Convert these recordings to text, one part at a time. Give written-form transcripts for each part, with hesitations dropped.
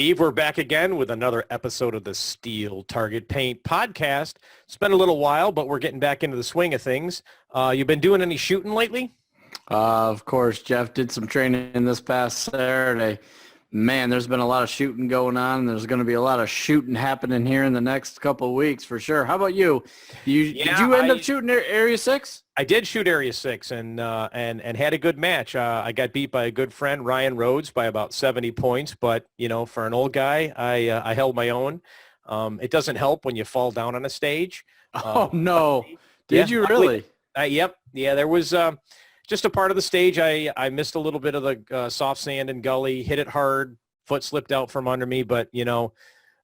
Steve. We're back again with another episode of the Steel Target Paint podcast. It's been a little while, but we're getting back into the swing of things. You been doing any shooting lately? Of course, Jeff did some training this past Saturday. Man, there's been a lot of shooting going on, and there's going to be a lot of shooting happening here in the next couple of weeks for sure. How about you? Did you end up shooting Area 6? I did shoot Area 6 and had a good match. I got beat by a good friend, Ryan Rhodes, by about 70 points. But, you know, for an old guy, I held my own. It doesn't help when you fall down on a stage. Oh, no. Did you really? Yep. Yeah, there was just a part of the stage. I missed a little bit of the soft sand and gully, hit it hard, foot slipped out from under me. But, you know,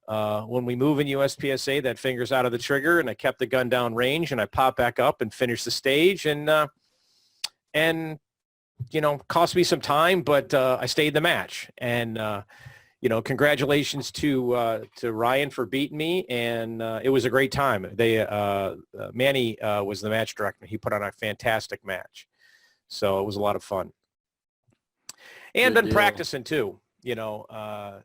when we move in USPSA, that finger's out of the trigger, and I kept the gun down range, and I popped back up and finished the stage, and you know, cost me some time, but I stayed the match. And you know, congratulations to Ryan for beating me, and it was a great time. Manny was the match director. He put on a fantastic match, so it was a lot of fun. And been practicing too, you know.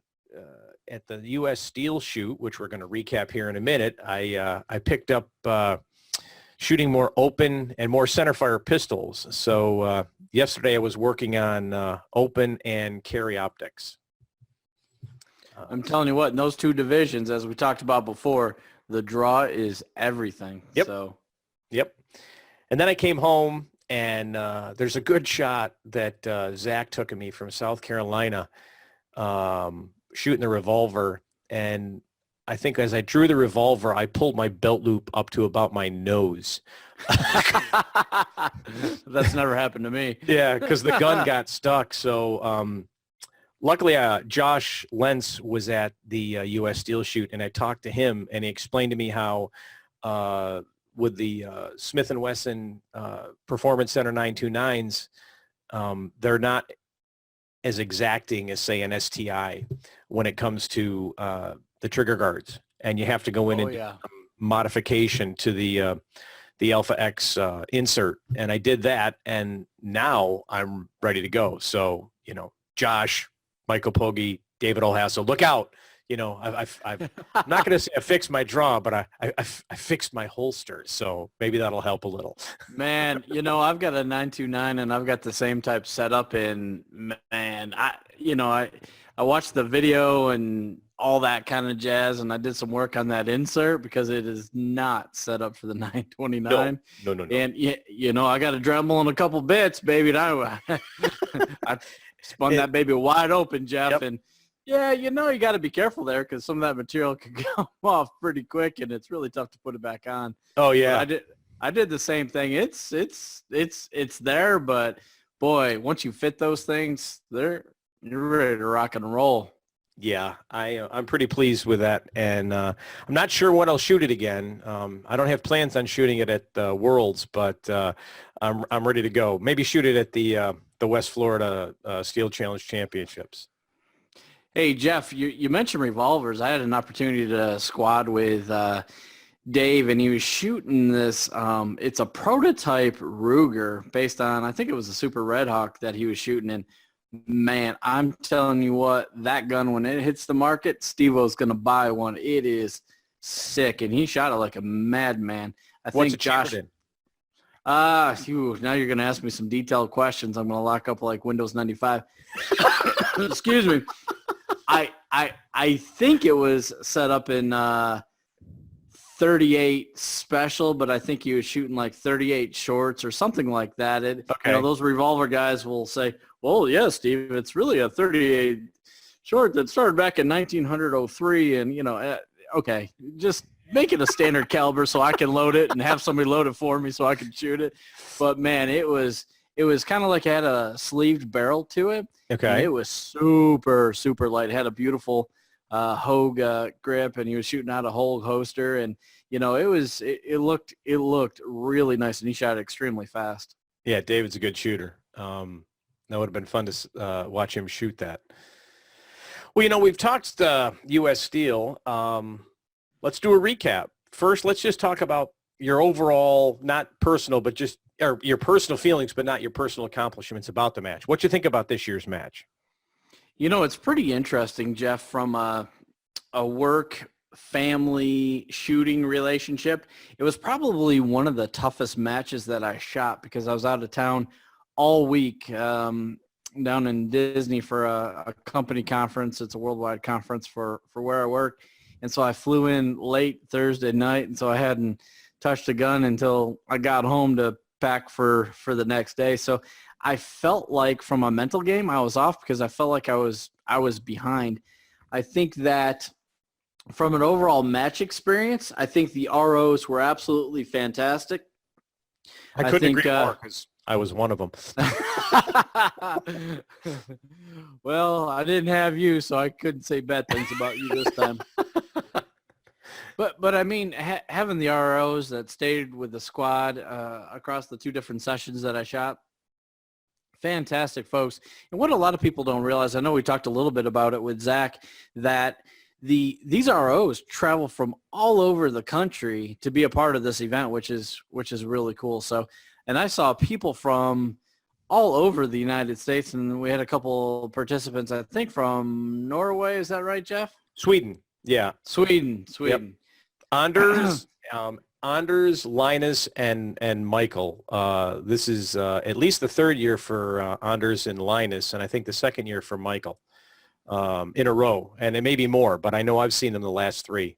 At the U.S. Steel shoot, which we're going to recap here in a minute, I picked up shooting more open and more centerfire pistols. So yesterday I was working on open and carry optics. I'm telling you what, in those two divisions, as we talked about before, the draw is everything. Yep. So. Yep. And then I came home, and there's a good shot that Zach took of me from South Carolina, shooting the revolver, and I think as I drew the revolver, I pulled my belt loop up to about my nose. That's never happened to me. Yeah, because the gun got stuck. So luckily, Josh Lentz was at the U.S. Steel shoot, and I talked to him, and he explained to me how with the Smith & Wesson Performance Center 929s, they're not as exacting as, say, an STI when it comes to the trigger guards, and you have to go in and do some modification to the Alpha X insert, and I did that, and now I'm ready to go. So, you know, Josh, Michael Pogge, David Olhasso, look out. You know, I'm not going to say I fixed my draw, but I fixed my holster, so maybe that'll help a little. Man, you know, I've got a 929, and I've got the same type setup, and man, I watched the video and all that kind of jazz, and I did some work on that insert because it is not set up for the 929. No. And you know, I got a Dremel and a couple bits, baby. And I spun that baby wide open, Jeff, Yep. and yeah, you know, you got to be careful there because some of that material can come off pretty quick, and it's really tough to put it back on. Oh yeah, I did the same thing. It's there, but boy, once you fit those things, you're ready to rock and roll. Yeah, I'm pretty pleased with that, and I'm not sure when I'll shoot it again. I don't have plans on shooting it at Worlds, but I'm ready to go. Maybe shoot it at the West Florida Steel Challenge Championships. Hey, Jeff, you mentioned revolvers. I had an opportunity to squad with Dave, and he was shooting this. It's a prototype Ruger based on, I think it was a Super Red Hawk that he was shooting. And, man, I'm telling you what, that gun, when it hits the market, Steve-O's going to buy one. It is sick, and he shot it like a madman. What's it Josh in? Now you're going to ask me some detailed questions. I'm going to lock up like Windows 95. Excuse me. I think it was set up in 38 special, but I think he was shooting like 38 shorts or something like that. You know, those revolver guys will say, well, yeah, Steve, it's really a 38 short that started back in 1903. And, you know, okay, just make it a standard caliber so I can load it and have somebody load it for me so I can shoot it. But, man, it was kind of like it had a sleeved barrel to it. Okay. And it was super, super light. It had a beautiful Hogue grip, and he was shooting out a Hogue holster. And, you know, it looked really nice, and he shot it extremely fast. Yeah, David's a good shooter. That would have been fun to watch him shoot that. Well, you know, we've talked U.S. Steel. Let's do a recap. First, let's just talk about your overall, not personal, but just your personal feelings, but not your personal accomplishments about the match. What you think about this year's match? It's pretty interesting, Jeff, from a work family shooting relationship. It was probably one of the toughest matches that I shot because I was out of town all week down in Disney for a company conference. It's a worldwide conference for where I work. And so I flew in late Thursday night, and so I hadn't touched a gun until I got home to pack for the next day. So I felt like from a mental game, I was off because I felt like I was behind. I think that from an overall match experience, I think the ROs were absolutely fantastic. I couldn't agree more because I was one of them. Well, I didn't have you, so I couldn't say bad things about you this time. But I mean, having the ROs that stayed with the squad across the 2 different sessions that I shot, fantastic folks. And what a lot of people don't realize, I know we talked a little bit about it with Zach, that these ROs travel from all over the country to be a part of this event, which is really cool. So, and I saw people from all over the United States, and we had a couple participants, I think, from Norway. Is that right, Jeff? Sweden. Yeah. Sweden. Yep. Anders, Linus, and Michael. This is at least the 3rd year for Anders and Linus, and I think the 2nd year for Michael in a row. And it may be more, but I know I've seen them the last 3.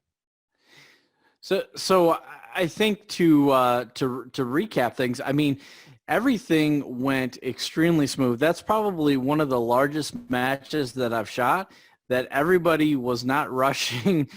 So I think to recap things, I mean, everything went extremely smooth. That's probably one of the largest matches that I've shot, that everybody was not rushing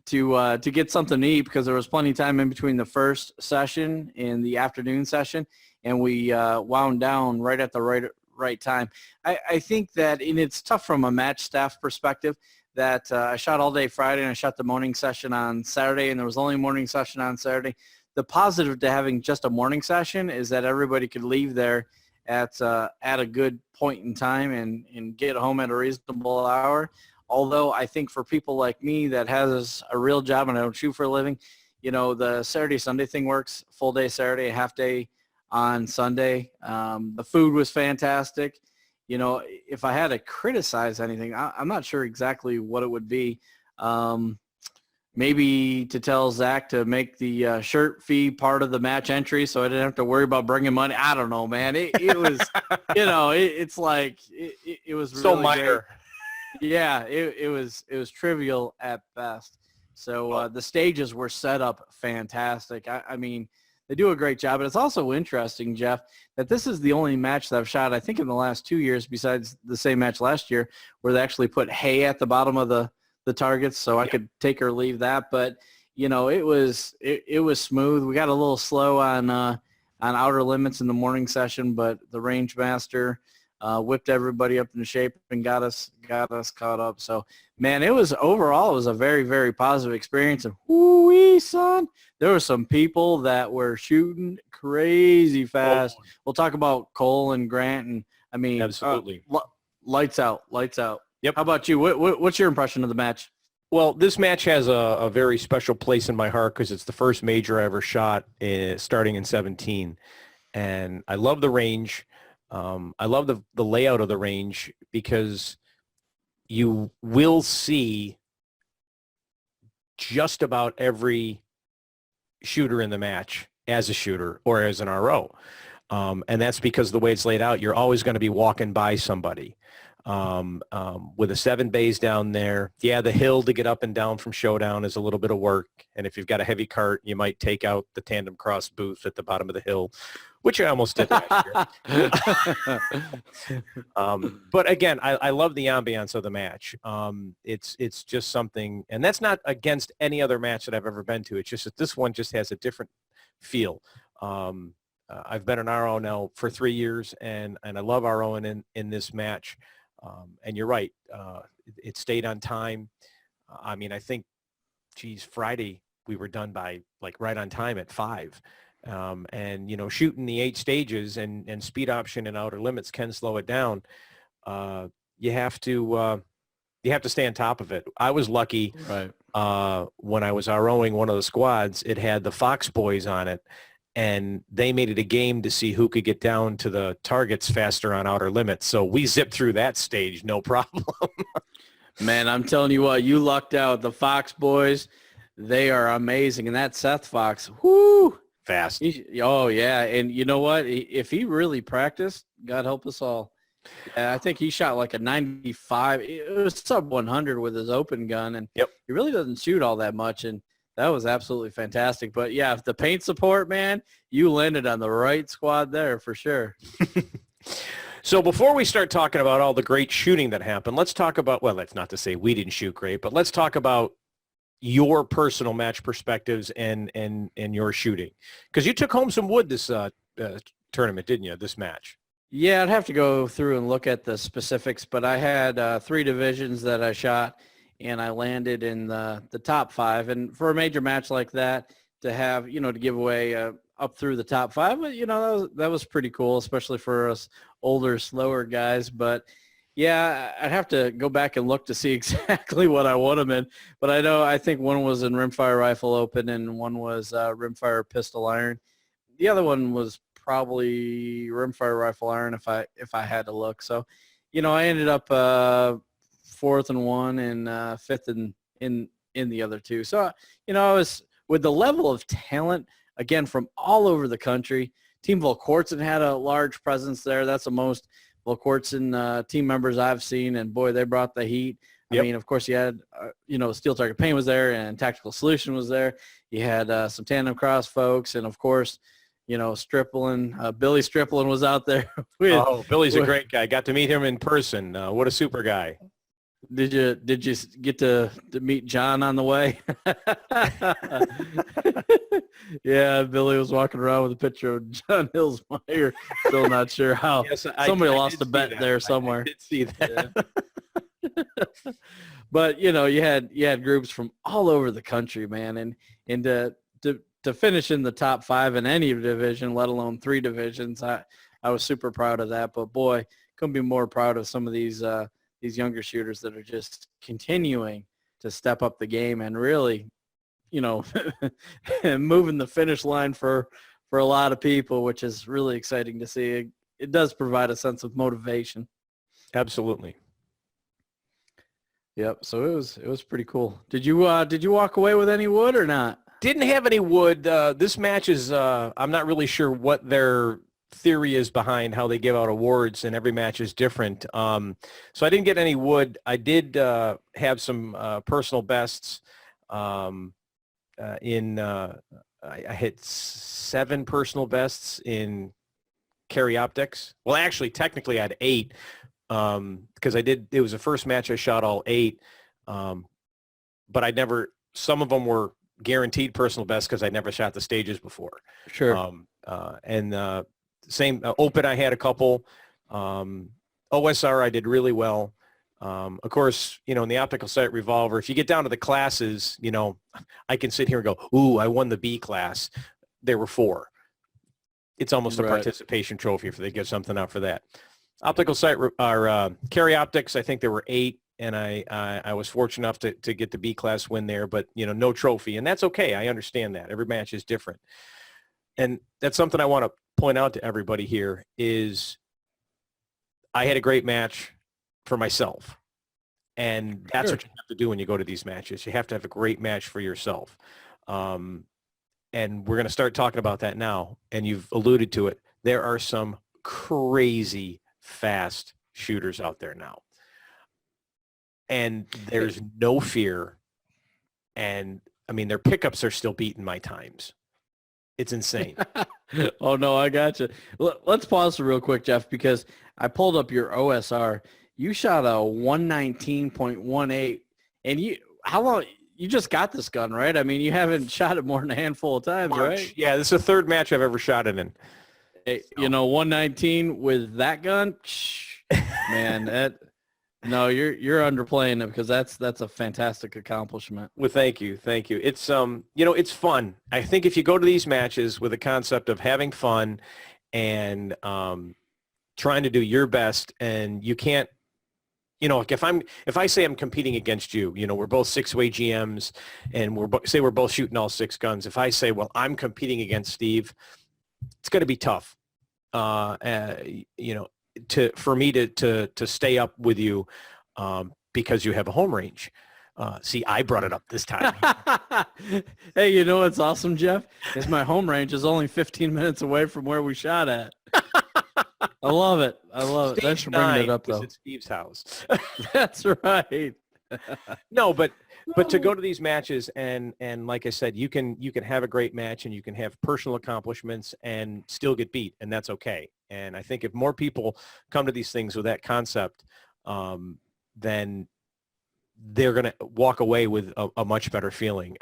to get something to eat because there was plenty of time in between the first session and the afternoon session, and we wound down right at the right time. I think that, and it's tough from a match staff perspective, that I shot all day Friday and I shot the morning session on Saturday, and there was only a morning session on Saturday. The positive to having just a morning session is that everybody could leave there at a good point in time and get home at a reasonable hour. Although I think for people like me that has a real job and I don't shoot for a living, the Saturday-Sunday thing works. Full day Saturday, half day on Sunday. The food was fantastic. If I had to criticize anything, I'm not sure exactly what it would be. Maybe to tell Zach to make the shirt fee part of the match entry so I didn't have to worry about bringing money. I don't know, man. It was, it's like, it was really so minor. Great. Yeah, it was trivial at best. So the stages were set up fantastic. I mean, they do a great job. But it's also interesting, Jeff, that this is the only match that I've shot, I think, in the last 2 years, besides the same match last year, where they actually put hay at the bottom of the targets, so I could take or leave that. But it was smooth. We got a little slow on outer limits in the morning session, but the range master whipped everybody up into shape and got us caught up. So, man, it was a very, very positive experience. And whoo-wee, son, there were some people that were shooting crazy fast. Oh. We'll talk about Cole and Grant, and I mean, absolutely, lights out. Yep. How about you? What's your impression of the match? Well, this match has a very special place in my heart because it's the first major I ever shot starting in 2017. And I love the range. I love the layout of the range because you will see just about every shooter in the match as a shooter or as an RO. And that's because the way it's laid out, you're always going to be walking by somebody. With the 7 bays down there. Yeah, the hill to get up and down from Showdown is a little bit of work. And if you've got a heavy cart, you might take out the tandem cross booth at the bottom of the hill, which I almost did last year. But again, I love the ambiance of the match. It's just something, and that's not against any other match that I've ever been to. It's just that this one just has a different feel. I've been an RO now for 3 years, and I love ROing in this match. And you're right. It stayed on time. I mean, I think, Friday we were done by right on time at 5. And, shooting the 8 stages and speed option and outer limits can slow it down. You have to stay on top of it. I was lucky right. When I was ROing one of the squads, it had the Fox Boys on it. and they made it a game to see who could get down to the targets faster on outer limits. So we zipped through that stage, no problem. Man, I'm telling you what, you lucked out. The Fox boys, they are amazing. And that Seth Fox, whoo, Fast. Oh, yeah. And you know what? If he really practiced, God help us all. I think he shot like a 95. It was sub 100 with his open gun, and Yep. he really doesn't shoot all that much, and that was absolutely fantastic. But, yeah, if the paint support, man, you landed on the right squad there for sure. So before we start talking about all the great shooting that happened, let's talk about, well, that's not to say we didn't shoot great, but let's talk about your personal match perspectives and your shooting. Because you took home some wood this tournament, didn't you, this match? Yeah, I'd have to go through and look at the specifics, but I had 3 divisions that I shot, and I landed in the top 5. And for a major match like that, to have, to give away up through the top 5, that was pretty cool, especially for us older, slower guys. But, yeah, I'd have to go back and look to see exactly what I won them in. But I think one was in Rimfire Rifle Open and one was Rimfire Pistol Iron. The other one was probably Rimfire Rifle Iron if I had to look. So, I ended up 4th in one and 5th in the other 2. So, I was with the level of talent, again, from all over the country. Team Volquartsen had a large presence there. That's the most Volquartsen team members I've seen, and boy, they brought the heat. Yep. I mean, of course, you had, Steel Target Paint was there, and Tactical Solution was there. You had some Tandem Cross folks, and of course, Striplin, Billy Striplin was out there. Billy's a great guy. Got to meet him in person. What a super guy. Did you get to meet John on the way? Yeah, Billy was walking around with a picture of John Hillsmeyer. Still not sure how. Yes, Somebody lost a bet there somewhere. I did see that. Yeah. But you had groups from all over the country, man, and to finish in the top 5 in any division, let alone 3 divisions, I was super proud of that. But boy, couldn't be more proud of some of these younger shooters that are just continuing to step up the game and really, moving the finish line for a lot of people, which is really exciting to see. It does provide a sense of motivation. Absolutely. Yep. So it was pretty cool. Did you walk away with any wood or not? Didn't have any wood. This match is, I'm not really sure what their theory is behind how they give out awards, and every match is different. So I didn't get any wood. I did have some personal bests. I hit 7 personal bests in carry optics. Well, actually, technically I had 8 because it was the first match I shot all 8. But some of them were guaranteed personal best because I never shot the stages before. Sure. Same open, I had a couple. OSR, I did really well. Of course, in the optical sight revolver, if you get down to the classes, I can sit here and go, ooh, I won the B class. There were 4. It's almost a participation trophy if they give something out for that. Optical sight or carry optics, I think there were 8. And I was fortunate enough to get the B class win there, but no trophy, and that's okay. I understand that every match is different, and that's something I want to point out to everybody here is I had a great match for myself, and that's what you have to do when you go to these matches. You have to have a great match for yourself, and we're going to start talking about that now. And you've alluded to it. There are some crazy fast shooters out there now. And there's no fear. And, I mean, their pickups are still beating my times. It's insane. Oh, no, I got you. Let's pause real quick, Jeff, because I pulled up your OSR. You shot a 119.18. And how long? You just got this gun, right? I mean, you haven't shot it more than a handful of times, right? Yeah, this is the 3rd match I've ever shot it in. Hey, 119 with that gun? Man, no, you're underplaying it because that's a fantastic accomplishment. Well, thank you. It's it's fun. I think if you go to these matches with the concept of having fun and trying to do your best, and you can't, like if I say I'm competing against you, we're both 6-way GMs, and we're both shooting all 6 guns. If I say, well, I'm competing against Steve, it's going to be tough, for me to stay up with you because you have a home range. See, I brought it up this time. Hey, you know what's awesome, Jeff? Is my home range is only 15 minutes away from where we shot at. I love it. I love it. Thanks for bringing it up, though. It's Steve's house. That's right. No, but to go to these matches and like I said, you can have a great match and you can have personal accomplishments and still get beat, and that's okay. And I think if more people come to these things with that concept, then they're going to walk away with a much better feeling.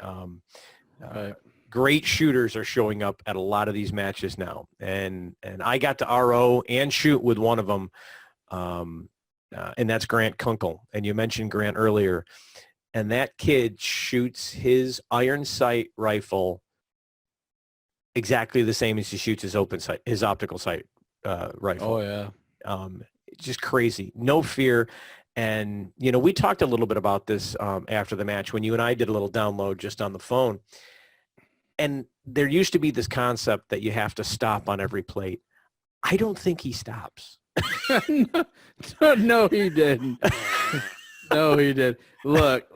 Right. Great shooters are showing up at a lot of these matches now, and I got to RO and shoot with one of them, and that's Grant Kunkel. And you mentioned Grant earlier, and that kid shoots his iron sight rifle exactly the same as he shoots his his optical sight rifle. Oh yeah, just crazy, no fear. And we talked a little bit about this after the match when you and I did a little download just on the phone. And there used to be this concept that you have to stop on every plate. I don't think he stops. No, he didn't. No, he did. Look,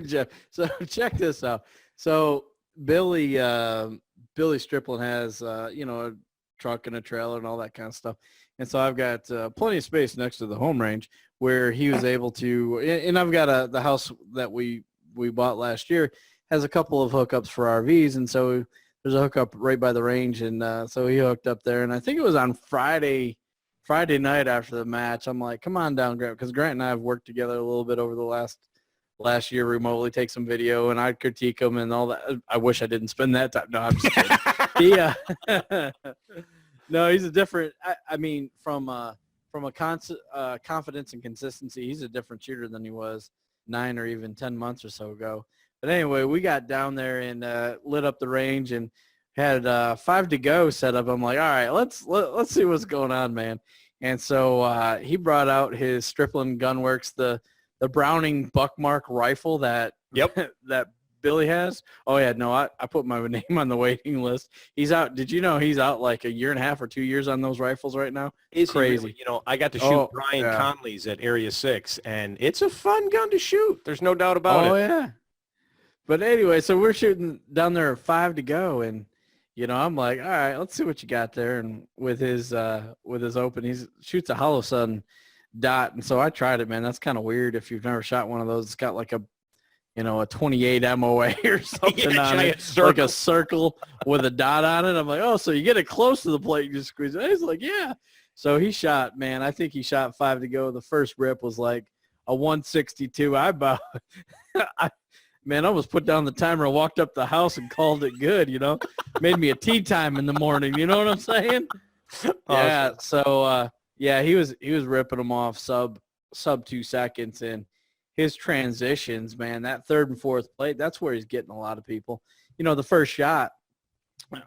Jeff. So check this out. So Billy Striplin has, a truck and a trailer and all that kind of stuff. And so I've got plenty of space next to the home range where he was able to, and I've got the house that we bought last year has a couple of hookups for RVs. And so there's a hookup right by the range. And so he hooked up there. And I think it was on Friday night after the match. I'm like, come on down, Grant, because Grant and I have worked together a little bit over the last year remotely, take some video, and I'd critique him and all that. I wish I didn't spend that time. No, I'm just kidding. No, he's a different, I mean, from a confidence and consistency, he's a different shooter than he was 9 or even 10 months or so ago. But anyway, we got down there and lit up the range and had 5 to go set up. I'm like, all right, let's see what's going on, man. And so he brought out his Striplin Gunworks, the Browning Buckmark rifle that that Billy has. Oh yeah, no, I put my name on the waiting list. He's out. Did you know he's out like 1.5 or 2 years on those rifles right now? It's crazy. Really? I got to shoot Brian Conley's at Area 6, and it's a fun gun to shoot. There's no doubt about it. Oh yeah. But anyway, so we're shooting down there at 5 to go, and I'm like, all right, let's see what you got there. And with his open, he shoots a hollow sun dot, and so I tried it, man. That's kind of weird if you've never shot one of those. It's got like a 28 MOA or something on it, like a circle with a dot on it. I'm like, oh, so you get it close to the plate, you just squeeze it. He's like, yeah. So he shot, man. I think he shot 5 to go. The first rip was like a 162. I almost put down the timer and walked up the house and called it good, Made me a tea time in the morning. You know what I'm saying? Awesome. Yeah. So, he was ripping them off sub 2 seconds. And his transitions, man, that third and fourth plate, that's where he's getting a lot of people. The first shot,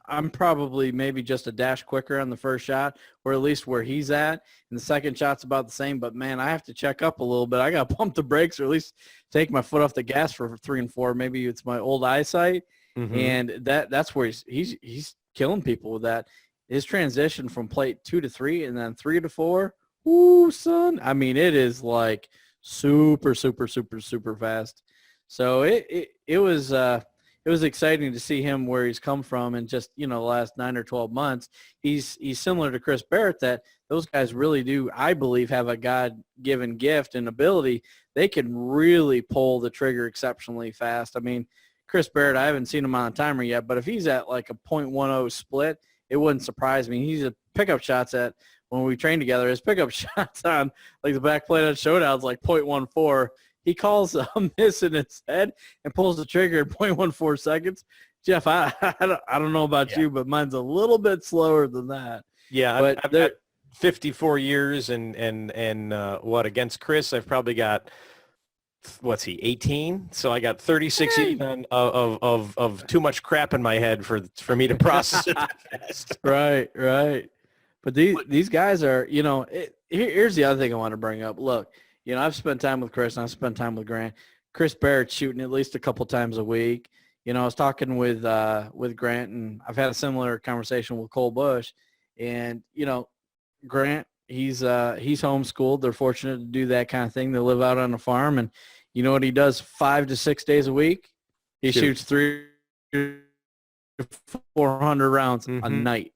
I'm probably maybe just a dash quicker on the first shot, or at least where he's at. And the second shot's about the same. But, man, I have to check up a little bit. I got to pump the brakes or at least take my foot off the gas for 3 and 4. Maybe it's my old eyesight. Mm-hmm. And that's where he's killing people with that. His transition from plate 2 to 3 and then 3 to 4, ooh, son. I mean, it is like super, super, super, super fast. So it was exciting to see him where he's come from in just, the last 9 or 12 months. He's similar to Chris Barrett, that those guys really do, I believe, have a God-given gift and ability. They can really pull the trigger exceptionally fast. I mean, Chris Barrett, I haven't seen him on a timer yet, but if he's at like a .10 split, it wouldn't surprise me. He's a pickup shots at, when we train together, his pickup shots on like the back plate on Showdown's like .14. He calls a miss in his head and pulls the trigger in .14 seconds. Jeff, I don't know about you, but mine's a little bit slower than that. Yeah, but I've got 54 years, and what, against Chris, I've probably got, what's he, 18? So I got 36 years of too much crap in my head for me to process it that fast. Right. But these guys are, here's the other thing I want to bring up. Look, I've spent time with Chris and I've spent time with Grant. Chris Barrett's shooting at least a couple times a week. I was talking with Grant, and I've had a similar conversation with Cole Bush, and Grant, he's homeschooled. They're fortunate to do that kind of thing. They live out on a farm, and you know what he does 5 to 6 days a week? He shoots 300 to 400 rounds a night.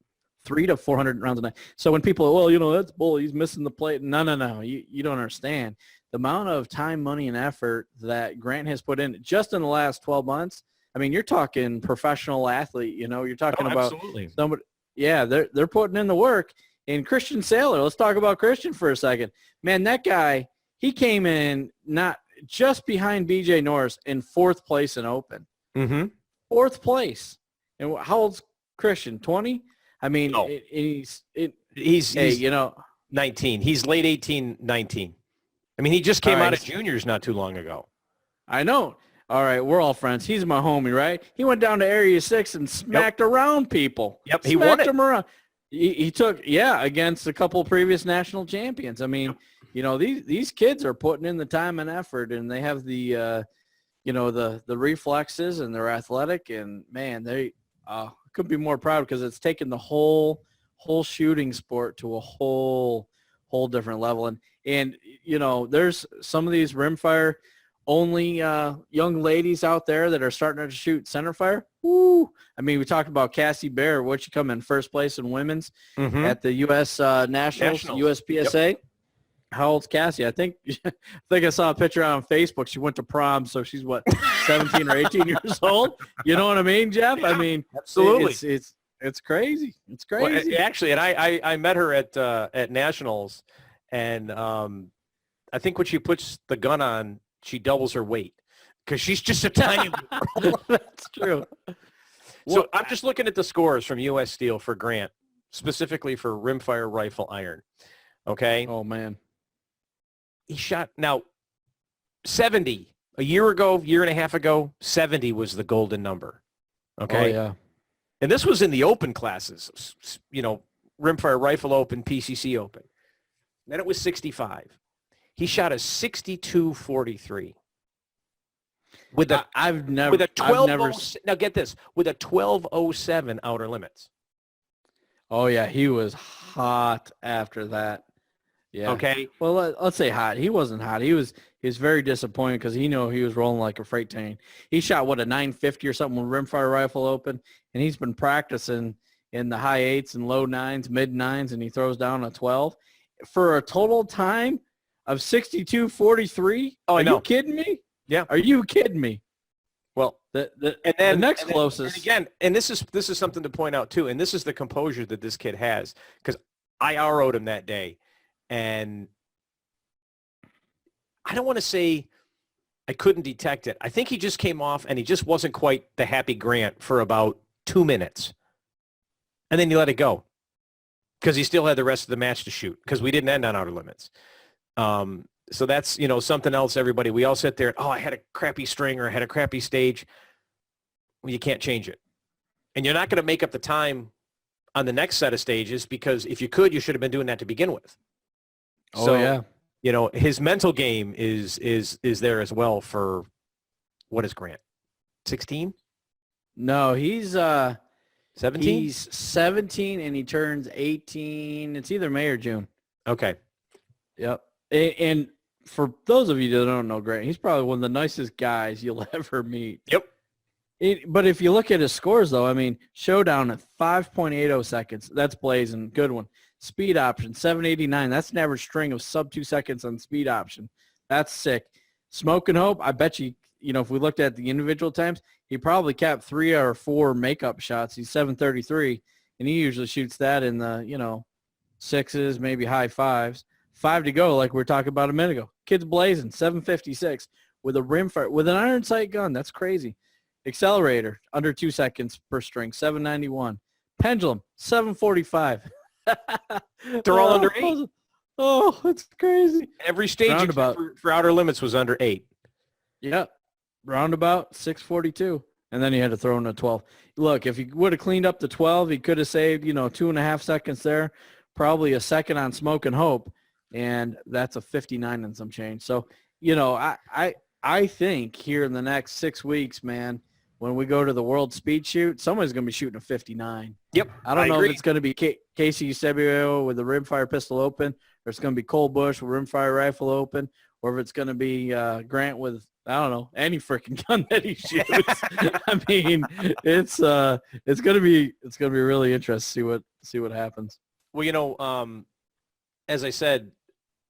300 to 400 rounds a night. So when people, well, that's bull, he's missing the plate. No. You don't understand. The amount of time, money, and effort that Grant has put in just in the last 12 months. I mean, you're talking professional athlete, you're talking about somebody. Yeah, they're putting in the work. And Christian Saylor, let's talk about Christian for a second. Man, that guy, he came in not just behind BJ Norris in 4th place in Open. 4th place. And how old's Christian? 20? I mean, no. he's 19. He's late 18, 19. I mean, he just came out of juniors not too long ago. I know. All right, we're all friends. He's my homie, right? He went down to Area 6 and smacked around people. Yep, he won it. Him around. He took, against a couple of previous national champions. I mean, these kids are putting in the time and effort, and they have the, the reflexes, and they're athletic, and man, they could be more proud because it's taken the whole shooting sport to a whole different level. And there's some of these rimfire only young ladies out there that are starting to shoot centerfire. Woo! I mean, we talked about Cassie Bear. What she come in 1st place in women's at the U.S. Nationals, USPSA. Yep. How old's Cassie? I think I saw a picture on Facebook. She went to prom, so she's 17 or 18 years old. You know what I mean, Jeff? Yeah, I mean, absolutely. It's crazy. It's crazy. Well, actually, and I met her at Nationals, and I think when she puts the gun on, she doubles her weight because she's just a tiny little girl. That's true. So I'm just looking at the scores from U.S. Steel for Grant, specifically for rimfire rifle iron. Okay. Oh man. He shot 70 a year and a half ago. 70 was the golden number. Okay. Oh yeah. And this was in the open classes, rimfire rifle open, PCC open. Then it was 65. He shot a 62.43 with a now get this, with a 12.07 outer limits. Oh yeah, he was hot after that. Yeah. Okay. Well, let's say hot. He wasn't hot. He was very disappointed because he knew he was rolling like a freight train. He shot a 950 or something with rimfire rifle open, and he's been practicing in the high 8s and low 9s, mid 9s, and he throws down a 12 for a total time of 62.43. Oh, are you kidding me? Yeah. Are you kidding me? Well, the next closest. And again, and this is something to point out too, and this is the composure that this kid has, because I RO'd him that day, and I don't want to say I couldn't detect it. I think he just came off, and he just wasn't quite the happy Grant for about 2 minutes, and then he let it go because he still had the rest of the match to shoot because we didn't end on outer limits. So that's, something else, everybody. We all sit there, I had a crappy string or I had a crappy stage. Well, you can't change it. And you're not going to make up the time on the next set of stages because if you could, you should have been doing that to begin with. Oh, so, yeah. His mental game is there as well for, what is Grant? 16? No, he's 17? He's 17 and he turns 18. It's either May or June. Okay. Yep. And for those of you that don't know Grant, he's probably one of the nicest guys you'll ever meet. Yep. But if you look at his scores, though, I mean, showdown at 5.80 seconds. That's blazing. Good one. Speed option, 789. That's an average string of sub 2 seconds on speed option. That's sick. Smoke and Hope, I bet you, if we looked at the individual times, he probably capped 3 or 4 makeup shots. He's 733, and he usually shoots that in the, 6s, maybe high 5s. 5 to go, like we were talking about a minute ago. Kid's blazing, 756 with a rimfire, with an iron sight gun. That's crazy. Accelerator, under 2 seconds per string, 791. Pendulum, 745. They're all under 8. Oh, it's crazy. Every stage for outer limits was under 8. Yep. Roundabout, 642. And then he had to throw in a 12. Look, if he would have cleaned up the 12, he could have saved, 2.5 seconds there, probably a second on Smoke and Hope. And that's a 59 and some change. So, I think here in the next 6 weeks, man, when we go to the world speed shoot, somebody's going to be shooting a 59. Yep. I don't know agree. if it's going to be Casey Eusebio with the rimfire pistol open, or it's going to be Cole Bush with rimfire rifle open, or if it's going to be Grant with, I don't know, any freaking gun that he shoots. I mean, it's going to be really interesting to see what happens. Well, as I said,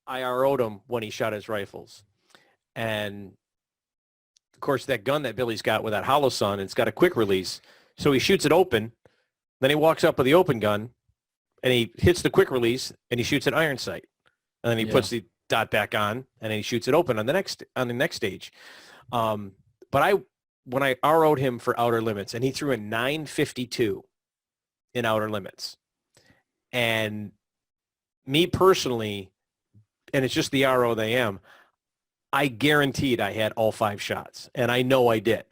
I RO'd him when he shot his rifles. And, of course, that gun that Billy's got with that hollow sun, it's got a quick release. So he shoots it open. Then he walks up with the open gun, and he hits the quick release, and he shoots at iron sight. And then he puts the dot back on, and then he shoots it open on the next stage. But when I RO'd him for outer limits, and he threw a 952 in outer limits. And me personally, and it's just the RO they am, I guaranteed I had all 5 shots, and I know I did.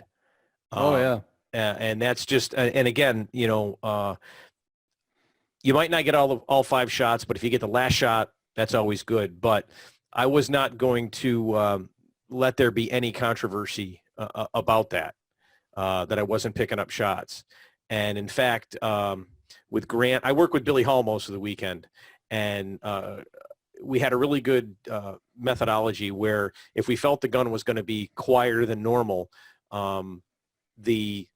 And that's just, and again, you might not get all 5 shots, but if you get the last shot, that's always good. But I was not going to let there be any controversy about that I wasn't picking up shots. And in fact, with Grant, I work with Billy Hall most of the weekend, and we had a really good methodology where if we felt the gun was going to be quieter than normal, the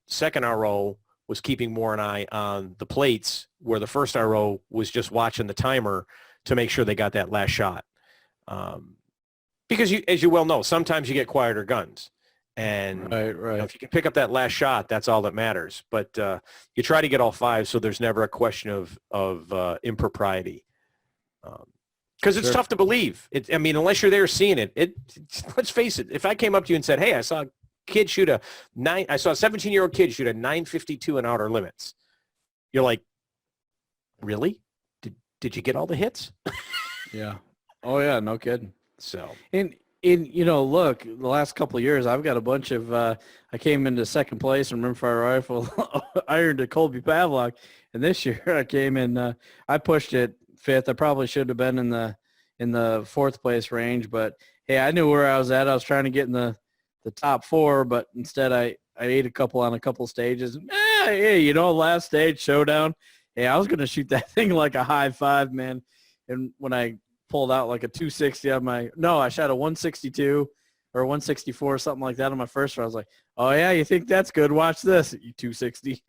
second RO was keeping more an eye on the plates, where the first RO was just watching the timer to make sure they got that last shot. Because as you well know, sometimes you get quieter guns. And right. If you can pick up that last shot, that's all that matters. But you try to get all 5, so there's never a question of impropriety. Because it's tough to believe. Unless you're there seeing it. Let's face it. If I came up to you and said, "Hey, I saw a 17-year-old kid shoot a 952 in outer limits," you're like, "Really? Did you get all the hits?" Yeah. Oh yeah, no kidding. So. Look, the last couple of years, I've got a bunch of, I came into second place in rimfire rifle, iron to Colby Pavlok. And this year I came in, I pushed it 5th. I probably should have been in the 4th place range, but hey, I knew where I was at. I was trying to get in the top 4, but instead I ate a couple on a couple stages. Hey, last stage showdown. Hey, I was going to shoot that thing like a high 5, man. And when I pulled out like a 260 on I shot a 162 or 164, something like that on my first round. I was like, oh yeah, you think that's good? Watch this, you 260.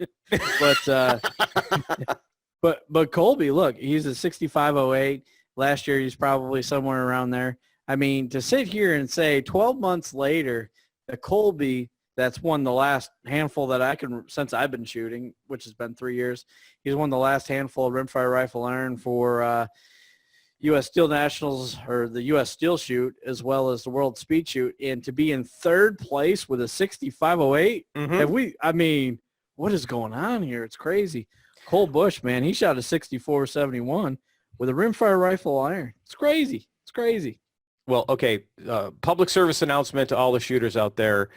but Colby, look, he's a 6508. Last year he's probably somewhere around there. I mean, to sit here and say 12 months later, a Colby that's won the last handful that I can, since I've been shooting, which has been 3 years, he's won the last handful of rimfire rifle iron for U.S. Steel Nationals, or the U.S. Steel Shoot, as well as the World Speed Shoot, and to be in 3rd place with a 6508. What is going on here? It's crazy. Cole Bush, man, he shot a 6471 with a rimfire rifle iron. It's crazy. It's crazy. Well, okay, public service announcement to all the shooters out there.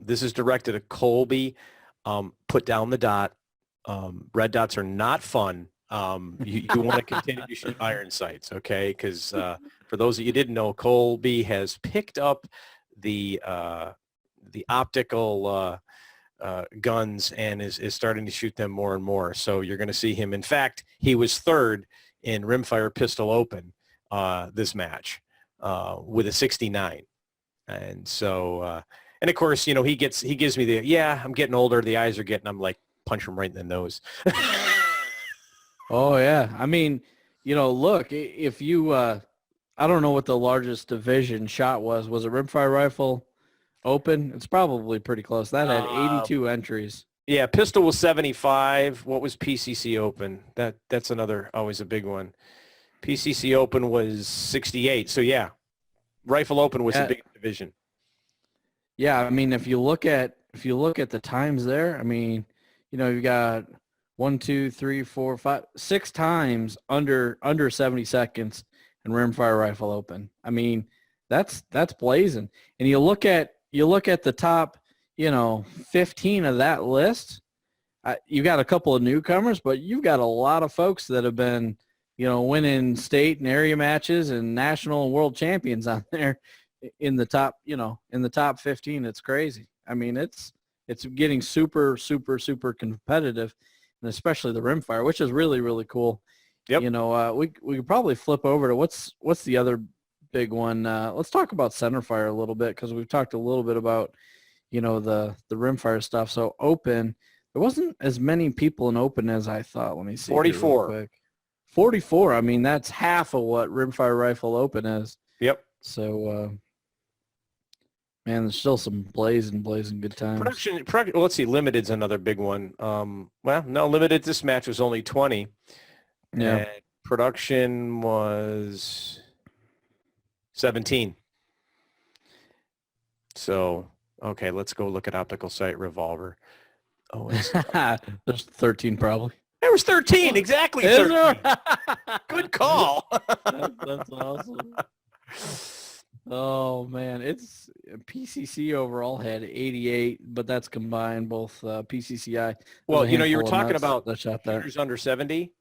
This is directed at Colby. Put down the dot. Red dots are not fun. You want to continue to shoot iron sights, okay? Because for those of you who didn't know, Colby has picked up the optical guns and is starting to shoot them more and more. So you're going to see him. In fact, he was 3rd in rimfire pistol open this match with a 69. And so, and of course, he gives me I'm getting older. The eyes are getting. I'm like, punch him right in the nose. Oh, yeah. Look, if you, I don't know what the largest division shot was. Was it rimfire rifle open? It's probably pretty close. That had 82 entries. Yeah, pistol was 75. What was PCC open? That's always a big one. PCC open was 68. So, yeah, rifle open was a big division. Yeah, if you look at the times there, you got 1, 2, 3, 4, 5, 6 times under 70 seconds in rimfire rifle open. That's blazing. And you look at the top, 15 of that list. You got a couple of newcomers, but you've got a lot of folks that have been, winning state and area matches and national and world champions on there in the top, in the top 15. It's crazy. it's getting super, super, super competitive, and especially the rimfire, which is really, really cool. Yep. You know, we could probably flip over to what's the other big one. Let's talk about centerfire a little bit, because we've talked a little bit about, you know, the rimfire stuff. So open, there wasn't as many people in open as I thought. Let me see. 44. Real quick. 44. I mean, that's half of what rimfire rifle open is. Yep. So, man, there's still some blazing good times. Well, let's see. Limited's another big one. Well, no, limited this match was only 20. Yeah. And production was 17. So, okay, let's go look at optical sight revolver. Oh, there's 13 probably. There was 13, exactly 13. Good call. That's awesome. Oh man, it's PCC overall had 88, but that's combined both PCCI. Well, you know, you were talking about that shot there. shooters under 70.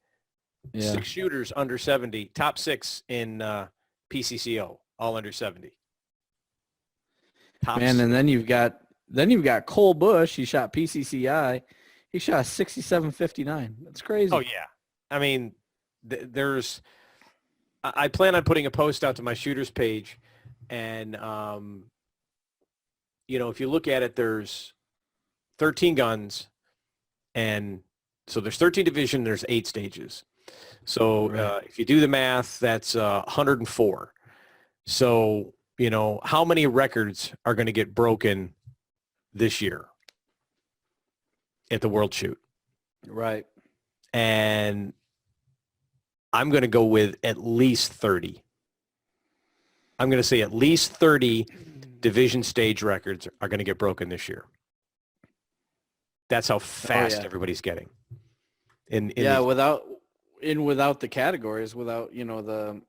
Yeah. 6 shooters under 70, top 6 in PCCO, all under 70. Top man, 6. And then you've got Cole Bush. He shot PCCI. He shot 67.59. That's crazy. Oh yeah, I mean, I plan on putting a post out to my shooters page, and you know, if you look at it, there's 13 guns, and so there's 13 division. There's 8 stages. So if you do the math, that's 104. So, you know, how many records are going to get broken this year at the World Shoot? Right. And I'm going to go with at least 30. I'm going to say at least 30 division stage records are going to get broken this year. That's how fast everybody's getting. Without the categories, without, you know, the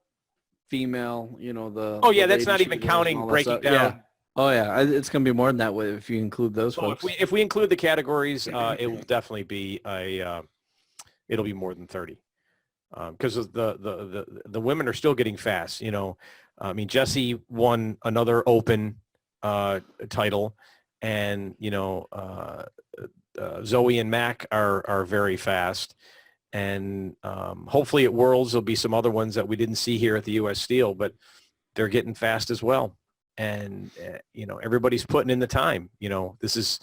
female, you know, the that's not even counting breaking down. Yeah. Oh yeah, it's going to be more than that way if you include those folks. If we include the categories, it will definitely be it'll be more than 30, because the women are still getting fast. You know, I mean, Jesse won another open title, and you know, Zoe and Mac are very fast. And hopefully at Worlds, there'll be some other ones that we didn't see here at the U.S. Steel, but they're getting fast as well. And, you know, everybody's putting in the time. You know, this is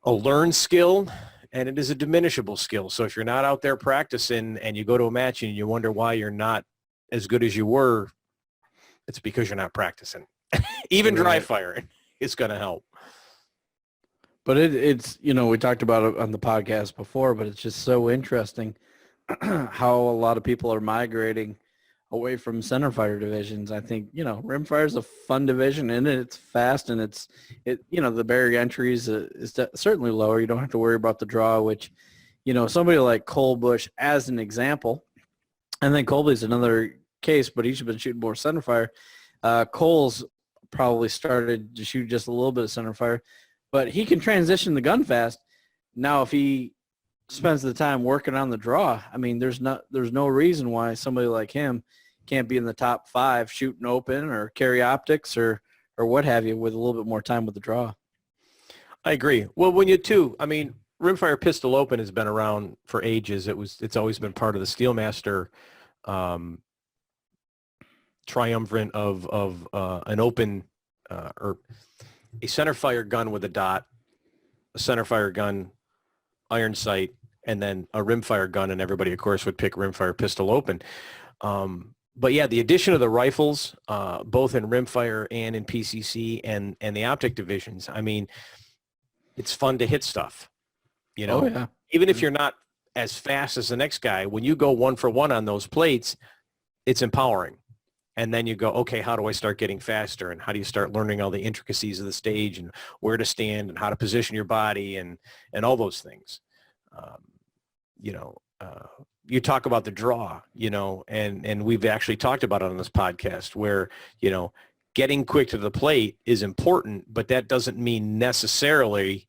a learned skill, and it is a diminishable skill. So if you're not out there practicing and you go to a match and you wonder why you're not as good as you were, it's because you're not practicing. Even dry firing is going to help. But it's, you know, we talked about it on the podcast before, but it's just so interesting how a lot of people are migrating away from centerfire divisions. I think, you know, rimfire is a fun division, and it's fast, and you know, the barrier entry is certainly lower. You don't have to worry about the draw, which, you know, somebody like Cole Bush as an example, and then Colby's another case, but he's been shooting more centerfire. Cole's probably started to shoot just a little bit of centerfire, but he can transition the gun fast. Now, if he spends the time working on the draw, I mean, there's no reason why somebody like him can't be in the top 5 shooting open or carry optics or what have you with a little bit more time with the draw. I agree. Well, I mean, rimfire pistol open has been around for ages. It's always been part of the Steelmaster triumvirate of an open or a centerfire gun with a dot, a centerfire gun, iron sight, and then a rimfire gun, and everybody, of course, would pick rimfire pistol open. But yeah, the addition of the rifles, both in rimfire and in PCC and the optic divisions, I mean, it's fun to hit stuff. You know, even if you're not as fast as the next guy, when you go 1 for 1 on those plates, it's empowering. And then you go, okay, how do I start getting faster? And how do you start learning all the intricacies of the stage and where to stand and how to position your body and all those things? You know, you talk about the draw, you know, and we've actually talked about it on this podcast where, you know, getting quick to the plate is important, but that doesn't mean necessarily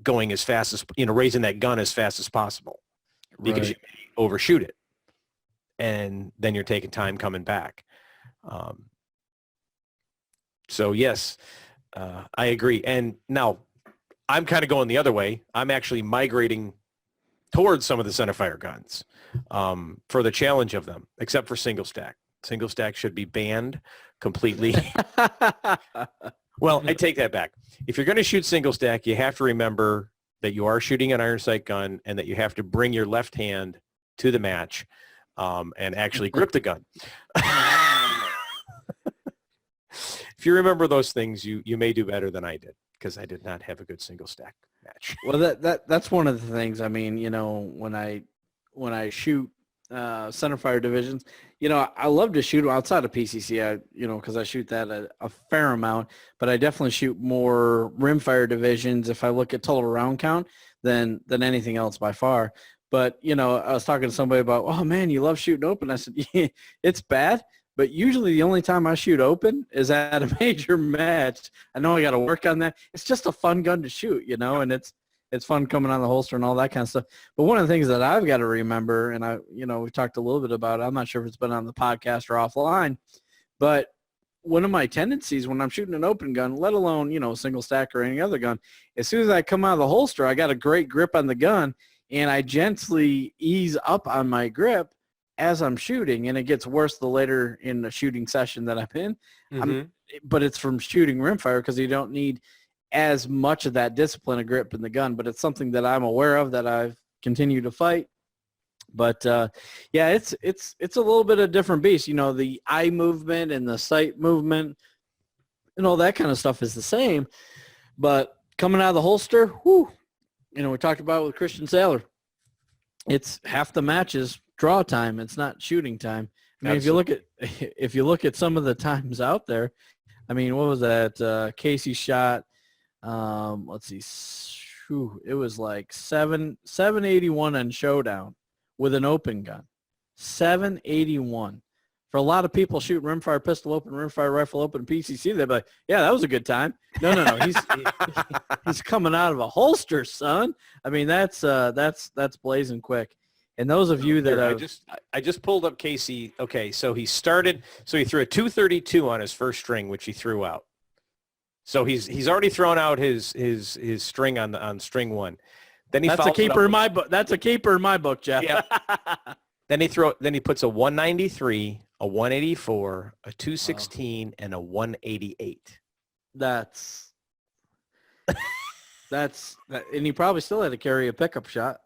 going as fast as, you know, raising that gun as fast as possible, because you may overshoot it. And then you're taking time coming back. So yes, I agree. And now I'm kind of going the other way. I'm actually migrating towards some of the centerfire guns for the challenge of them, except for single stack. Single stack should be banned completely. Well, I take that back. If you're going to shoot single stack, you have to remember that you are shooting an iron sight gun and that you have to bring your left hand to the match and actually grip the gun. If you remember those things, you may do better than I did, because I did not have a good single stack match. Well, that's one of the things. I mean, when I shoot centerfire divisions, I love to shoot outside of PCC. Because I shoot that a fair amount, but I definitely shoot more rimfire divisions if I look at total round count than anything else by far. But I was talking to somebody about, oh man, you love shooting open. I said, yeah, it's bad. But usually the only time I shoot open is at a major match. I know I got to work on that. It's just a fun gun to shoot, and it's fun coming on the holster and all that kind of stuff. But one of the things that I've got to remember, and we talked a little bit about it, I'm not sure if it's been on the podcast or offline, but one of my tendencies when I'm shooting an open gun, let alone, single stack or any other gun, as soon as I come out of the holster, I got a great grip on the gun, and I gently ease up on my grip as I'm shooting, and it gets worse the later in the shooting session that I'm in. Mm-hmm. But it's from shooting rimfire, because you don't need as much of that discipline of grip in the gun, but it's something that I'm aware of that I've continued to fight. But yeah, it's a little bit of a different beast. The eye movement and the sight movement and all that kind of stuff is the same, but coming out of the holster, whew, we talked about it with Christian Saylor. It's half the matches draw time. It's not shooting time. I mean, if you look at some of the times out there, I mean, what was that? Casey shot. Let's see. It was like 781 on Showdown with an open gun. 781. For a lot of people shooting rimfire pistol open, rimfire rifle open, PCC, they'd be like, yeah, that was a good time. No. He's coming out of a holster, son. I mean, that's blazing quick. And those of you that I just pulled up Casey. Okay, so he threw a 232 on his first string, which he threw out. So he's already thrown out his string on string one. Then that's a keeper in my book. That's a keeper in my book, Jeff. Yeah. Then he puts a 193, a 184, a 216, and a 188. That's and he probably still had to carry a pickup shot.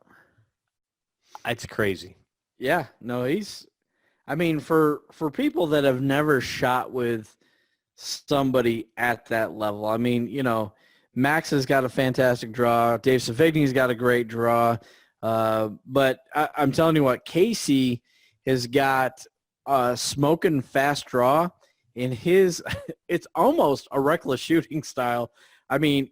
That's crazy. Yeah, no, I mean, for people that have never shot with somebody at that level, I mean, Max has got a fantastic draw. Dave Savigny's got a great draw. But I'm telling you what, Casey has got a smoking fast draw in his, it's almost a reckless shooting style. I mean,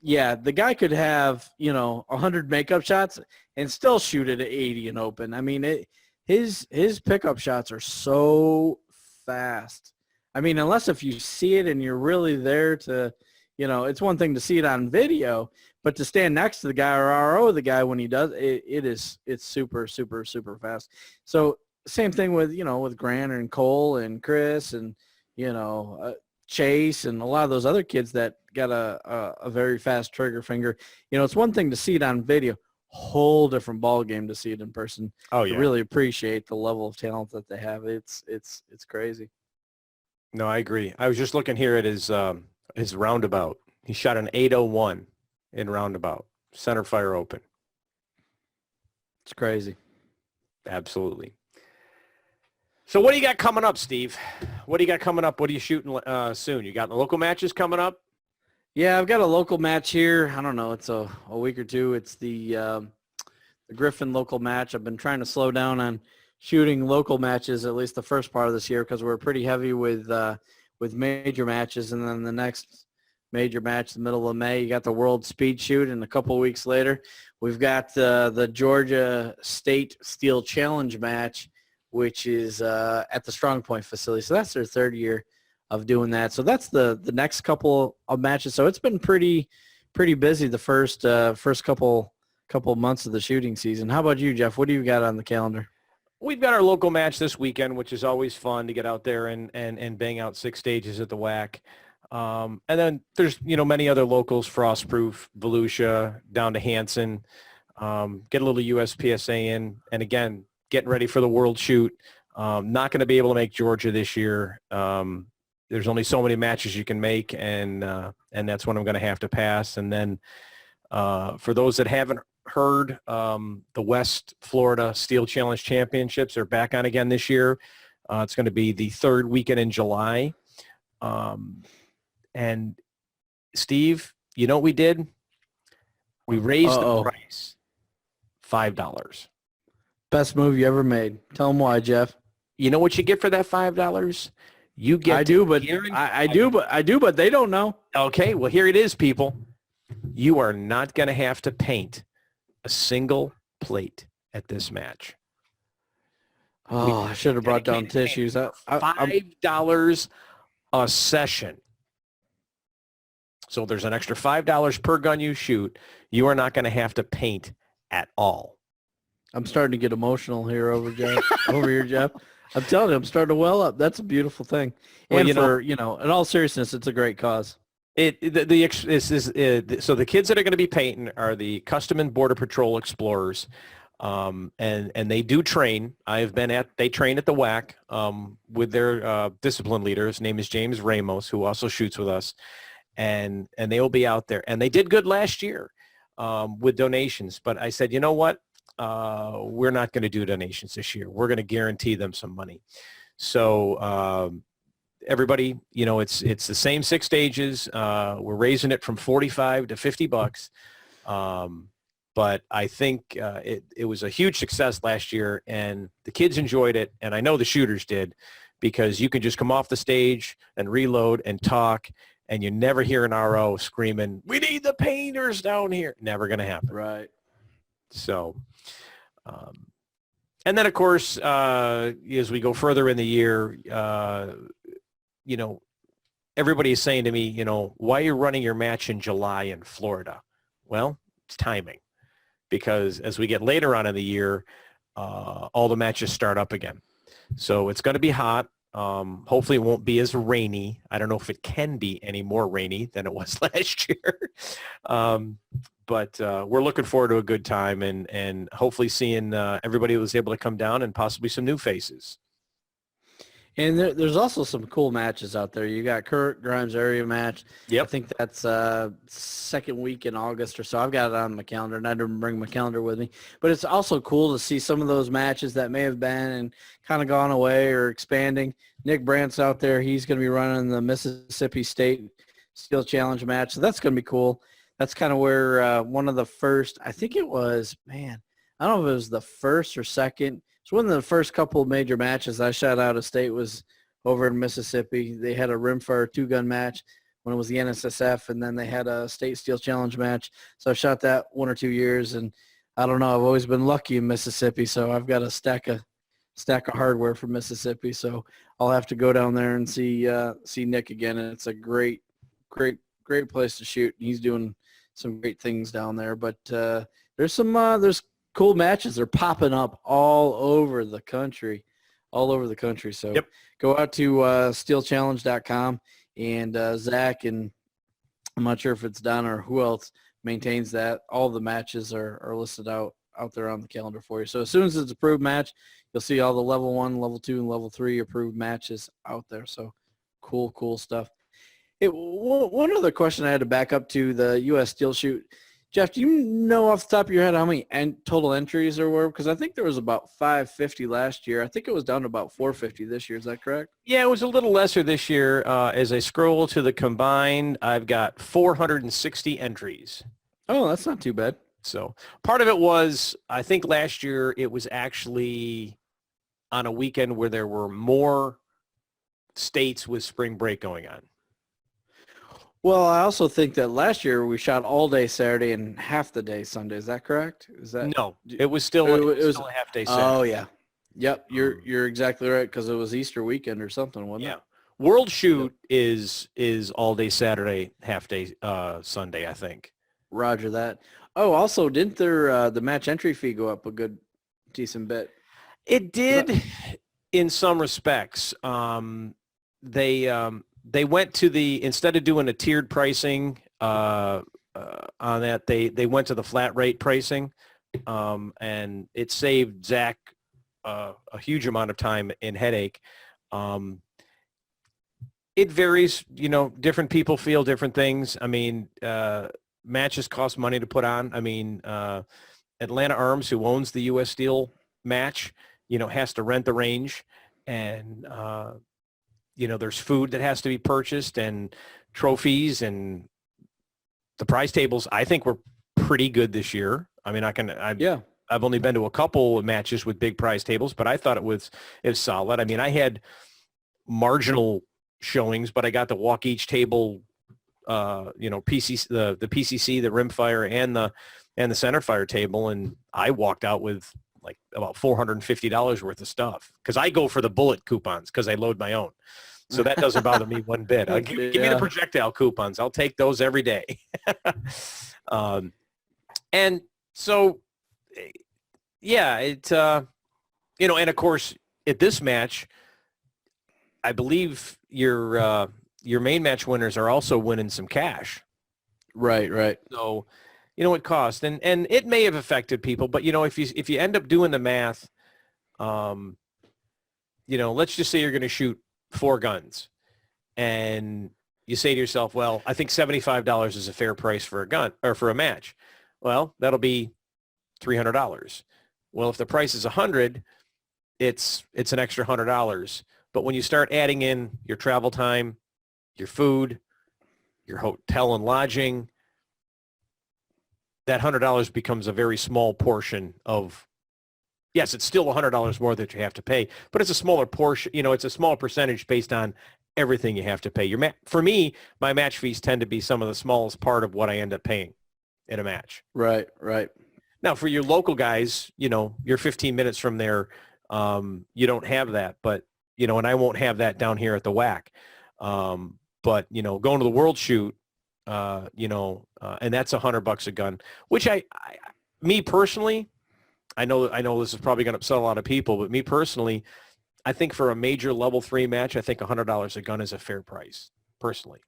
yeah, the guy could have, 100 makeup shots and still shoot it at 80 and open. I mean, his pickup shots are so fast. I mean, unless if you see it and you're really there to, it's one thing to see it on video, but to stand next to the guy or RO the guy when he does, it's super, super, super fast. So same thing with, with Grant and Cole and Chris and, Chase and a lot of those other kids that got a very fast trigger finger. It's one thing to see it on video, whole different ball game to see it in person. Oh yeah. To really appreciate the level of talent that they have. It's crazy. No, I agree. I was just looking here at his roundabout. He shot an 801 in roundabout, center fire open. It's crazy. Absolutely. So what do you got coming up, Steve? What do you got coming up? What are you shooting soon? You got the local matches coming up? Yeah, I've got a local match here. I don't know. It's a week or two. It's the Griffin local match. I've been trying to slow down on shooting local matches, at least the first part of this year, because we're pretty heavy with major matches. And then the next major match, the middle of May, you got the World Speed Shoot. And a couple of weeks later, we've got the Georgia State Steel Challenge match, which is at the Strong Point facility. So that's their third year of doing that. So that's the next couple of matches. So it's been pretty busy the first couple months of the shooting season. How about you, Jeff? What do you got on the calendar? We've got our local match this weekend, which is always fun to get out there and bang out 6 stages at the WAC. And then there's, many other locals, Frostproof, Volusia, down to Hanson. Get a little USPSA in. And again, getting ready for the World Shoot. Not going to be able to make Georgia this year. There's only so many matches you can make, and that's when I'm going to have to pass. And then for those that haven't heard, the West Florida Steel Challenge Championships are back on again this year. It's going to be the third weekend in July. And Steve, you know what we did? We raised the price, $5. Best move you ever made. Tell them why, Jeff. You know what you get for that $5? You get. I do, but they don't know. Okay, well here it is, people. You are not going to have to paint a single plate at this match. Oh, I should have brought down tissues. $5 a session. So there's an extra $5 per gun you shoot. You are not going to have to paint at all. I'm starting to get emotional here over here, Jeff. I'm telling you, I'm starting to well up. That's a beautiful thing. And in all seriousness, it's a great cause. So the kids that are going to be painting are the Custom and Border Patrol Explorers, and they do train. They train at the WAC with their discipline leader. His name is James Ramos, who also shoots with us, and they will be out there. And they did good last year with donations. But I said, you know what? We're not going to do donations this year. We're going to guarantee them some money. So everybody, it's the same 6 stages. We're raising it from $45 to $50. But I think it was a huge success last year, and the kids enjoyed it, and I know the shooters did, because you can just come off the stage and reload and talk, and you never hear an RO screaming, "We need the painters down here." Never going to happen. Right. So, and then of course, as we go further in the year, everybody is saying to me, why are you running your match in July in Florida? Well, it's timing, because as we get later on in the year, all the matches start up again. So it's going to be hot. Hopefully it won't be as rainy. I don't know if it can be any more rainy than it was last year. But we're looking forward to a good time, and hopefully seeing everybody who was able to come down, and possibly some new faces. And there's also some cool matches out there. You got Kurt Grimes' area match. Yep. I think that's second week in August or so. I've got it on my calendar, and I didn't bring my calendar with me. But it's also cool to see some of those matches that may have been and kind of gone away or expanding. Nick Brandt's out there. He's going to be running the Mississippi State Steel Challenge match. So that's going to be cool. That's kind of where one of the first, I think it was, I don't know if it was the first or second. It's one of the first couple of major matches I shot out of state was over in Mississippi. They had a rimfire 2-gun match when it was the NSSF, and then they had a state steel challenge match. So I shot that 1 or 2 years, and I don't know, I've always been lucky in Mississippi, so I've got a stack of hardware from Mississippi. So I'll have to go down there and see Nick again, and it's a great place to shoot. He's doing some great things down there, but there's cool matches. They're popping up all over the country. So yep. Go out to steelchallenge.com, and Zach, and I'm not sure if it's Don or who else maintains that. All the matches are listed out there on the calendar for you. So as soon as it's approved match, you'll see all the level 1, level 2, and level 3 approved matches out there. So cool stuff. One other question I had to back up to the U.S. Steel Shoot. Jeff, do you know off the top of your head how many total entries there were? Because I think there was about 550 last year. I think it was down to about 450 this year. Is that correct? Yeah, it was a little lesser this year. As I scroll to the combined, I've got 460 entries. Oh, that's not too bad. So part of it was, I think last year it was actually on a weekend where there were more states with spring break going on. Well, I also think that last year we shot all day Saturday and half the day Sunday. Is that correct? No? It was still a half day Saturday. Oh yeah, yep. You're exactly right, because it was Easter weekend or something, wasn't it? World Shoot is all day Saturday, half day Sunday, I think. Roger that. Oh, also, didn't the match entry fee go up a good decent bit? It did, in some respects. they went to instead of doing a tiered pricing on that, they went to the flat rate pricing, and it saved Zach a huge amount of time and headache. It varies, different people feel different things. I mean, matches cost money to put on. I mean, Atlanta Arms, who owns the U.S. Steel match, has to rent the range, and, there's food that has to be purchased and trophies, and the prize tables, I think, were pretty good this year. I mean, I've only been to a couple of matches with big prize tables, but I thought it was solid. I mean, I had marginal showings, but I got to walk each table, PCC, the PCC, the rimfire, and the centerfire table, and I walked out with like about $450 worth of stuff, because I go for the bullet coupons because I load my own, so that doesn't bother me one bit. Give me the projectile coupons; I'll take those every day. And so, yeah, and of course at this match, I believe your main match winners are also winning some cash. Right. So, it cost, and it may have affected people, but if you end up doing the math, let's just say you're going to shoot 4 guns, and you say to yourself, well, I think $75 is a fair price for a gun or for a match. Well, that'll be $300. Well, if the price is $100, it's an extra $100. But when you start adding in your travel time, your food, your hotel and lodging, that $100 becomes a very small portion of, yes, it's still $100 more that you have to pay, but it's a smaller portion, it's a smaller percentage based on everything you have to pay. For me, my match fees tend to be some of the smallest part of what I end up paying in a match. Right. Now, for your local guys, you're 15 minutes from there. You don't have that, but, and I won't have that down here at the WAC. But, going to the World Shoot, and that's $100 a gun, which me personally, I know this is probably going to upset a lot of people, but me personally, I think for a major level 3 match, I think $100 a gun is a fair price, personally.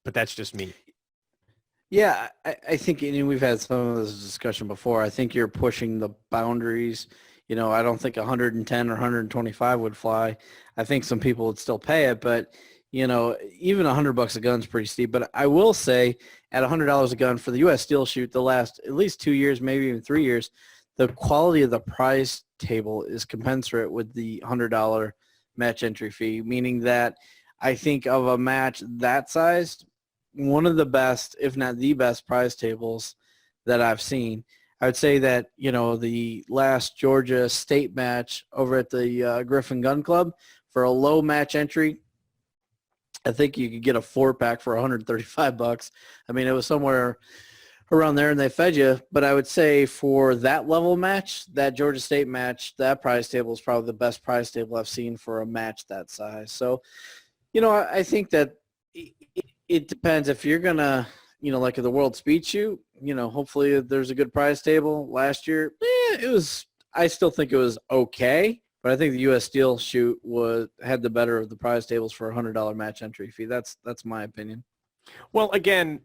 But that's just me. Yeah, I think, we've had some of this discussion before. I think you're pushing the boundaries. I don't think 110 or 125 would fly. I think some people would still pay it, but even $100 a gun is pretty steep. But I will say, at $100 a gun for the U.S. Steel Shoot, the last at least 2 years, maybe even 3 years, the quality of the prize table is commensurate with the $100 match entry fee, meaning that I think of a match that size, one of the best, if not the best, prize tables that I've seen. I would say that, the last Georgia State match over at the Griffin Gun Club, for a low match entry, I think you could get a 4-pack for $135. I mean, it was somewhere around there, and they fed you. But I would say for that level match, that Georgia State match, that prize table is probably the best prize table I've seen for a match that size. So, I think that it depends. If you're going to, like at the World Speed Shoot, hopefully there's a good prize table. Last year, I still think it was okay. But I think the U.S. Steel Shoot had the better of the prize tables for a $100 match entry fee. That's my opinion. Well, again,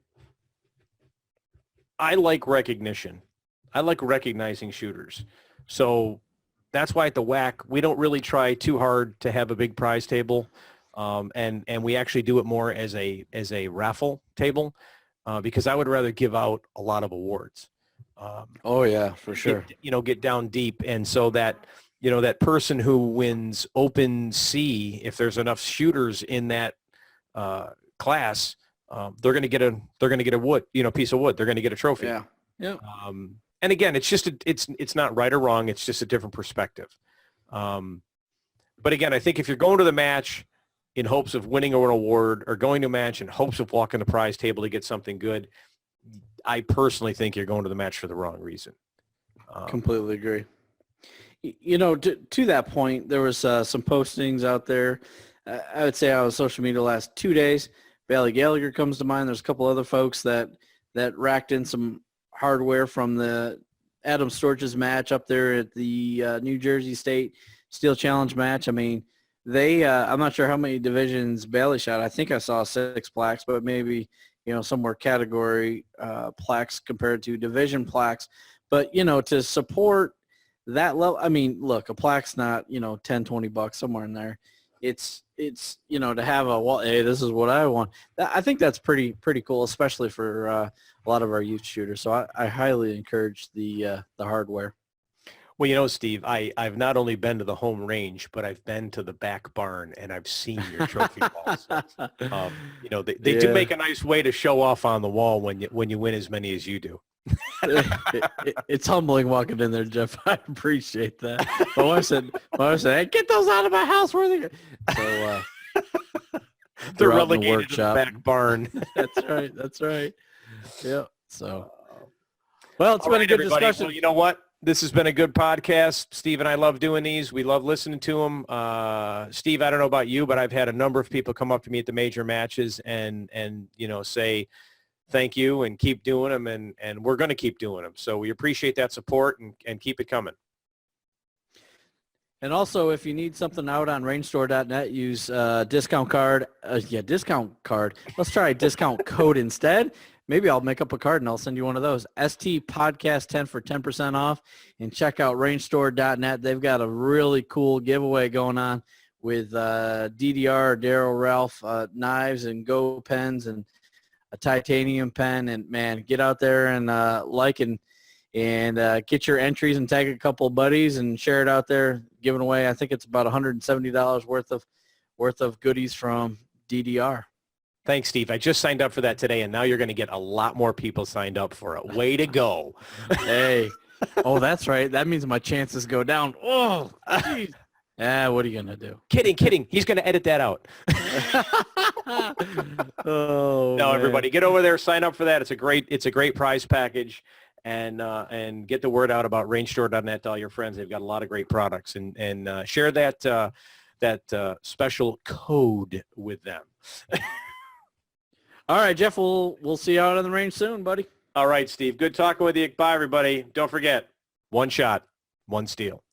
I like recognition. I like recognizing shooters. So that's why at the WAC, we don't really try too hard to have a big prize table. And we actually do it more as a raffle table, because I would rather give out a lot of awards. Oh, yeah, for sure. Get down deep. And so that, that person who wins Open C, if there's enough shooters in that class, they're going to get a wood, piece of wood. They're going to get a trophy. Yeah. Yeah. And again, it's just it's not right or wrong. It's just a different perspective. But again, I think if you're going to the match in hopes of winning an award, or going to a match in hopes of walking the prize table to get something good, I personally think you're going to the match for the wrong reason. Completely agree. To that point, there was some postings out there. I would say on social media the last 2 days. Bailey Gallagher comes to mind. There's a couple other folks that racked in some hardware from the Adam Storch's match up there at the New Jersey State Steel Challenge match. I mean, they I'm not sure how many divisions Bailey shot. I think I saw 6 plaques, but maybe, somewhere category plaques compared to division plaques. But, to support that level, I mean, look, a plaque's not, $10, $20 somewhere in there. It's to have hey, this is what I want. I think that's pretty cool, especially for a lot of our youth shooters. So I highly encourage the hardware. Well, Steve, I've not only been to the home range, but I've been to the back barn and I've seen your trophy walls. They do make a nice way to show off on the wall when you win as many as you do. It's humbling walking in there, Jeff. I appreciate that. My wife said, "Hey, get those out of my house." Where are they? So they're relegated to the back barn. That's right. Yeah. So, well, it's been a good discussion. Well, you know what? This has been a good podcast. Steve and I love doing these. We love listening to them. Steve, I don't know about you, but I've had a number of people come up to me at the major matches and say thank you and keep doing them, and we're going to keep doing them. So we appreciate that support and keep it coming. And also, if you need something out on rangestore.net, use discount card. Discount card. Let's try a discount code instead. Maybe I'll make up a card and I'll send you one of those. ST Podcast 10 for 10% off. And check out rangestore.net. They've got a really cool giveaway going on with DDR, Daryl Ralph knives and Go pens and a titanium pen. And, man, get out there and like and get your entries and tag a couple of buddies and share it out there. Giving away, I think it's about $170 worth of goodies from DDR. Thanks, Steve. I just signed up for that today, and now you're going to get a lot more people signed up for it. Way to go. Hey. Oh, that's right. That means my chances go down. Oh, geez. What are you going to do? Kidding. He's going to edit that out. Oh, no, everybody, get over there, sign up for that. It's a great prize package, and get the word out about rangestore.net to all your friends. They've got a lot of great products, and share that special code with them. All right, Jeff, we'll see you out on the range soon, buddy. All right, Steve. Good talking with you. Bye, everybody. Don't forget, one shot, one steal.